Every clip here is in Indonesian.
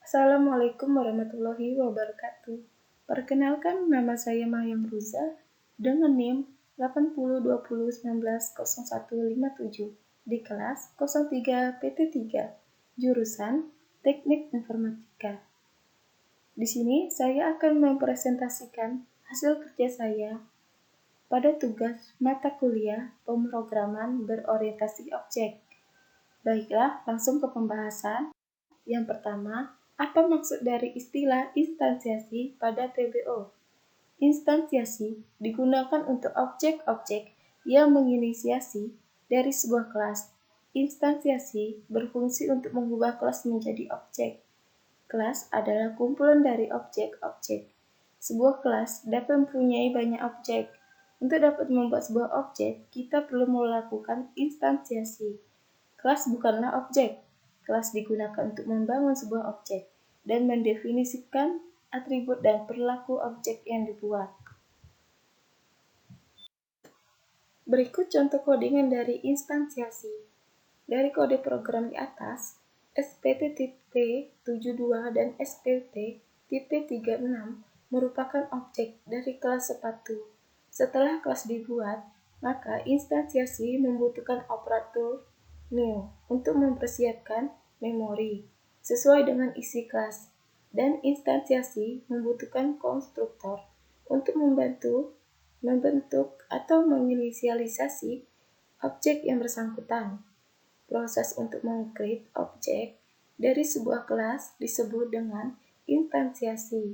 Assalamualaikum warahmatullahi wabarakatuh. Perkenalkan, nama saya Mahyam Ruza dengan NIM 8020190157 di kelas 03 PT3, jurusan Teknik Informatika. Di sini saya akan mempresentasikan hasil kerja saya pada tugas mata kuliah pemrograman berorientasi objek. Baiklah, langsung ke pembahasan. Yang pertama, apa maksud dari istilah instansiasi pada TBO? Instansiasi digunakan untuk objek-objek yang menginisiasi dari sebuah kelas. Instansiasi berfungsi untuk mengubah kelas menjadi objek. Kelas adalah kumpulan dari objek-objek. Sebuah kelas dapat mempunyai banyak objek. Untuk dapat membuat sebuah objek, kita perlu melakukan instansiasi. Kelas bukanlah objek. Kelas digunakan untuk membangun sebuah objek dan mendefinisikan atribut dan perilaku objek yang dibuat. Berikut contoh codingan dari instansiasi. Dari kode program di atas, SPT-72 dan SPT-36 merupakan objek dari kelas sepatu. Setelah kelas dibuat, maka instansiasi membutuhkan operator new untuk mempersiapkan memori sesuai dengan isi kelas, dan instansiasi membutuhkan konstruktor untuk membentuk atau menginisialisasi objek yang bersangkutan. Proses untuk meng-create objek dari sebuah kelas disebut dengan instansiasi.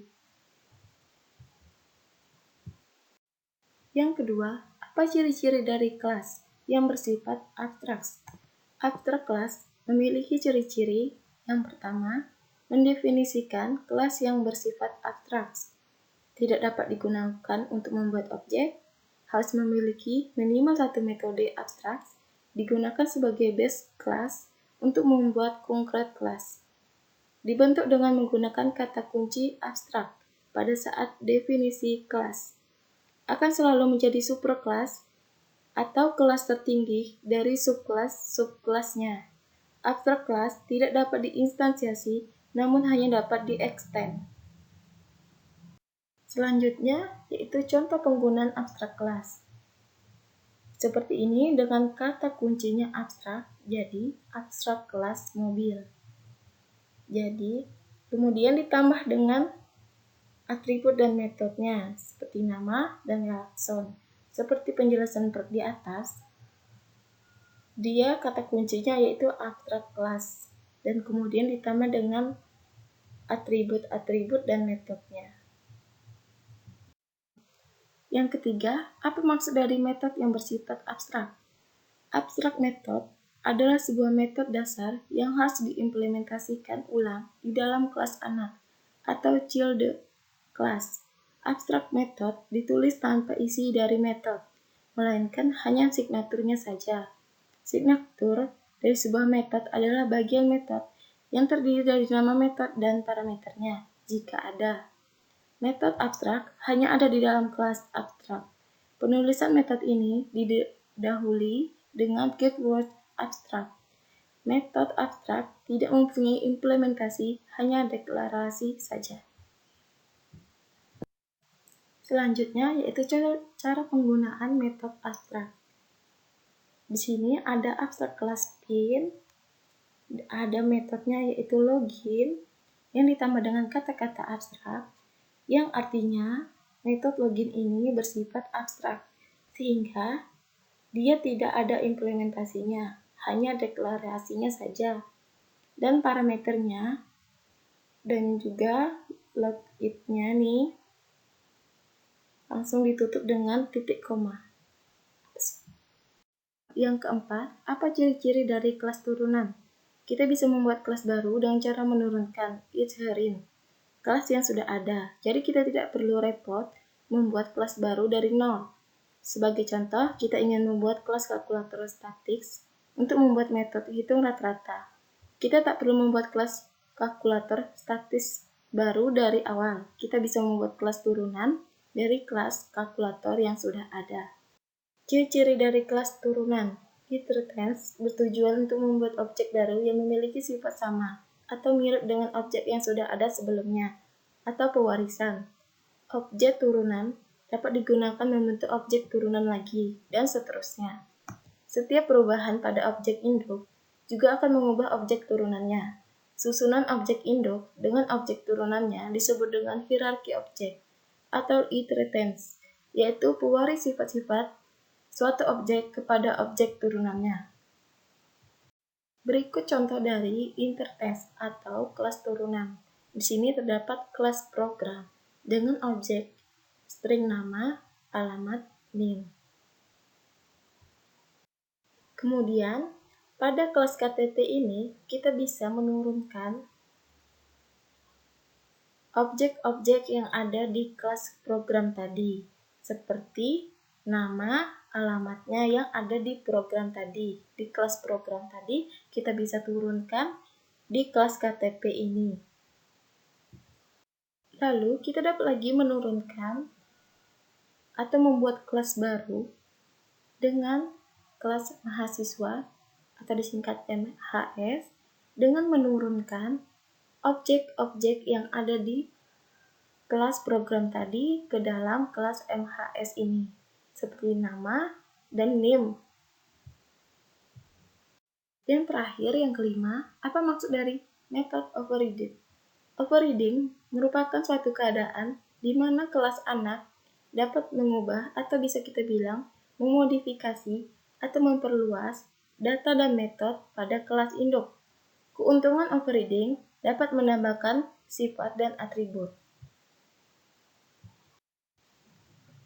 Yang kedua, apa ciri-ciri dari kelas yang bersifat abstrak? Abstrak kelas memiliki ciri-ciri. Yang pertama, mendefinisikan kelas yang bersifat abstrak. Tidak dapat digunakan untuk membuat objek, harus memiliki minimal satu metode abstrak, digunakan sebagai base class untuk membuat concrete class. Dibentuk dengan menggunakan kata kunci abstrak pada saat definisi kelas. Akan selalu menjadi superkelas atau kelas tertinggi dari subkelasnya. Abstrak kelas tidak dapat diinstansiasi, namun hanya dapat di-extend. Selanjutnya, yaitu contoh penggunaan abstrak kelas. Seperti ini dengan kata kuncinya abstrak, jadi abstrak kelas mobil. Jadi, kemudian ditambah dengan atribut dan metodenya, seperti nama dan klakson. Seperti penjelasan di atas, dia kata kuncinya yaitu abstrak kelas, dan kemudian ditambah dengan atribut-atribut dan metodenya. Yang ketiga, apa maksud dari metode yang bersifat abstrak? Abstrak method adalah sebuah metode dasar yang harus diimplementasikan ulang di dalam kelas anak atau child class. Abstrak method ditulis tanpa isi dari metode, melainkan hanya signaturnya saja. Signatur dari sebuah metode adalah bagian metode yang terdiri dari nama metode dan parameternya, jika ada. Metode abstrak hanya ada di dalam kelas abstrak. Penulisan metode ini didahului dengan keyword abstrak. Metode abstrak tidak mempunyai implementasi, hanya deklarasi saja. Selanjutnya yaitu cara penggunaan metode abstrak. Di sini ada abstrak kelas pin, ada metodenya yaitu login yang ditambah dengan kata-kata abstrak, yang artinya metode login ini bersifat abstrak, sehingga dia tidak ada implementasinya, hanya deklarasinya saja. Dan parameternya dan juga logitnya nih langsung ditutup dengan titik koma. Yang keempat, apa ciri-ciri dari kelas turunan? Kita bisa membuat kelas baru dengan cara menurunkan inherit kelas yang sudah ada. Jadi kita tidak perlu repot membuat kelas baru dari nol. Sebagai contoh, kita ingin membuat kelas kalkulator statis untuk membuat metode hitung rata-rata. Kita tak perlu membuat kelas kalkulator statis baru dari awal. Kita bisa membuat kelas turunan dari kelas kalkulator yang sudah ada. Ciri-ciri dari kelas turunan. It returns bertujuan untuk membuat objek baru yang memiliki sifat sama atau mirip dengan objek yang sudah ada sebelumnya, atau pewarisan. Objek turunan dapat digunakan membentuk objek turunan lagi, dan seterusnya. Setiap perubahan pada objek induk juga akan mengubah objek turunannya. Susunan objek induk dengan objek turunannya disebut dengan hierarki objek, atau inheritance, yaitu pewaris sifat-sifat suatu objek kepada objek turunannya. Berikut contoh dari inheritance atau kelas turunan. Di sini terdapat kelas program dengan objek string nama, alamat, name. Kemudian, pada kelas KTT ini, kita bisa menurunkan objek-objek yang ada di kelas program tadi, seperti nama, alamatnya yang ada di program tadi. Di kelas program tadi, kita bisa turunkan di kelas KTP ini. Lalu, kita dapat lagi menurunkan atau membuat kelas baru dengan kelas mahasiswa atau disingkat MHS dengan menurunkan objek-objek yang ada di kelas program tadi ke dalam kelas MHS ini, seperti nama dan name. Yang terakhir, yang kelima, apa maksud dari method overriding? Overriding merupakan suatu keadaan di mana kelas anak dapat mengubah atau bisa kita bilang memodifikasi atau memperluas data dan metode pada kelas induk. Keuntungan overriding dapat menambahkan sifat dan atribut.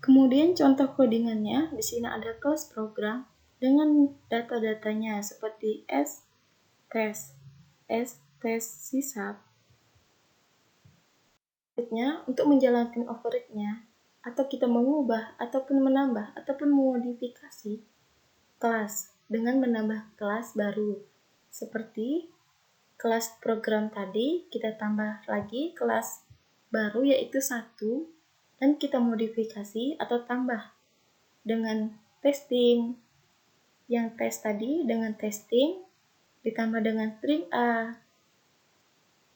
Kemudian contoh codingannya, di sini ada kelas program dengan data-datanya seperti test, test sysap. Untuk menjalankan override-nya, atau kita mengubah ataupun menambah ataupun memodifikasi kelas dengan menambah kelas baru. Seperti kelas program tadi, kita tambah lagi kelas baru yaitu 1, dan kita modifikasi atau tambah dengan testing. Yang tes tadi dengan testing, ditambah dengan string A,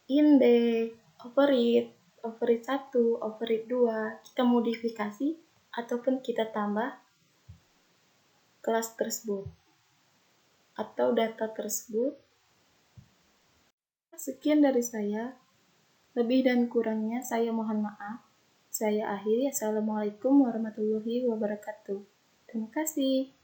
index, override 1, override 2, kita modifikasi ataupun kita tambah kelas tersebut atau data tersebut. Sekian dari saya, lebih dan kurangnya saya mohon maaf. Saya akhiri, Assalamualaikum warahmatullahi wabarakatuh. Terima kasih.